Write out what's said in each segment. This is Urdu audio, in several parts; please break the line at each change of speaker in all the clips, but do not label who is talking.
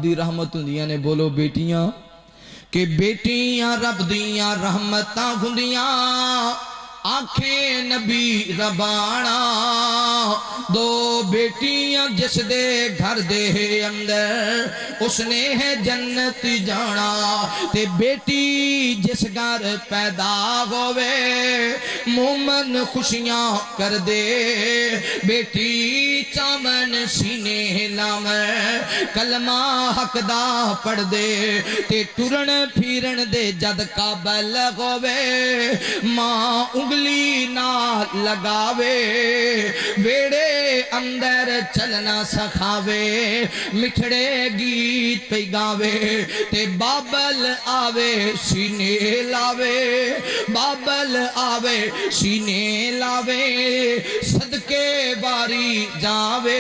رب دی رحمت ہوندیاں نے، بولو بیٹیاں، کہ بیٹیاں رب دیاں رحمتاں ہوندیاں، آنکھیں نبی ربانا، دو بیٹیاں جس دے گھر دے اندر اس نے ہے جنت جانا، تے بیٹی جس گھر پیدا ہوئے مومن خوشیاں کر دے، بیٹی چامن سینے لاویں کلمہ حق دا پڑھ دے، تے ٹرن پھرن دے جد قابل ہوئے ماں انگلی نہ لگاوے، ویڑے اندر چلنا سکھاوے، مٹھڑے گیت پہ گاوے، تے بابل آوے سینے لاوے، بابل آوے سینے لاوے، صدقے باری جاوے،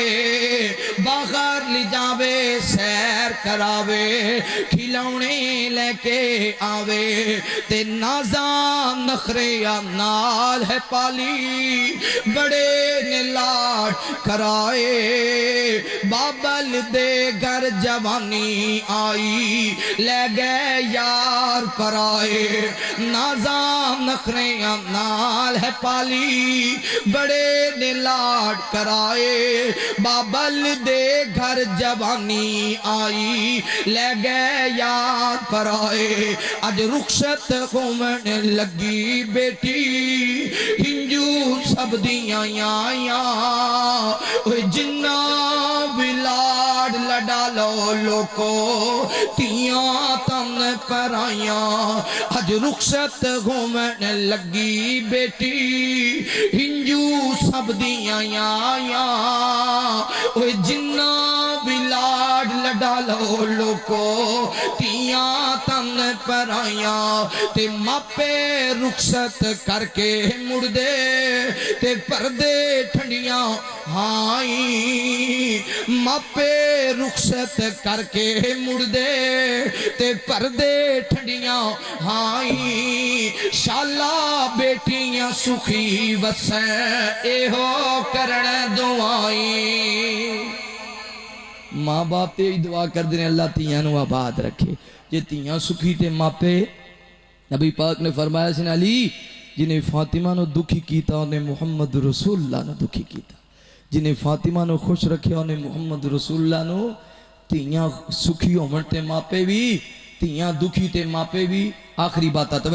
باہر لی جاوے سیر کراوے، کھلونے لے کے آوے، تے نازاں نخریاں نال ہے پالی، بڑے نے لاڈ کرائے، بابل دے گھر جوانی آئی، لے گئے یار پرائے، نازاں نخریاں نال ہے پالی، بڑے نے لاڈ کرائے، بابل دے گھر جوانی آئی، لے گئے یار پرائے، آج رخصت گھومنے لگی بیٹی، ہنجو سب دیاں آیاں، جنہ بھی لاڈ لڈا لو لوکو، تیاں تن پر آیاں، آج رخصت گھومنے لگی بیٹی، ہنجو سب دیاں آیاں، جنہ بھی لاڈ لڈا لو لوکو، تیاں تن پر آیاں، تے ماپے رخصت کر کے مڑ دے، تے پردے ٹھنڈیاں ہائیں، ماپے رخصت کر کے مڑ دے، تے پردے ٹھنڈیاں ہائیں، شالا بیٹیاں سخی وسیں، اے ہو کرن دعائیں، ماں باپ تے دعا کر دینے اللہ تیاں نو آباد رکھے، جے تیاں سکھی تے ماپے، نبی پاک نے فرمایا سن علی، جنہیں فاطمہ نو دکھی کیتا انہیں محمد رسول اللہ نو دکھی کیتا، جنہیں فاطمہ نو خوش رکھے انہیں محمد رسول اللہ نو، تیاں سکھی ہومن تے ماپے بھی، تیاں دکھی تے ماپے بھی، آخری بات آتا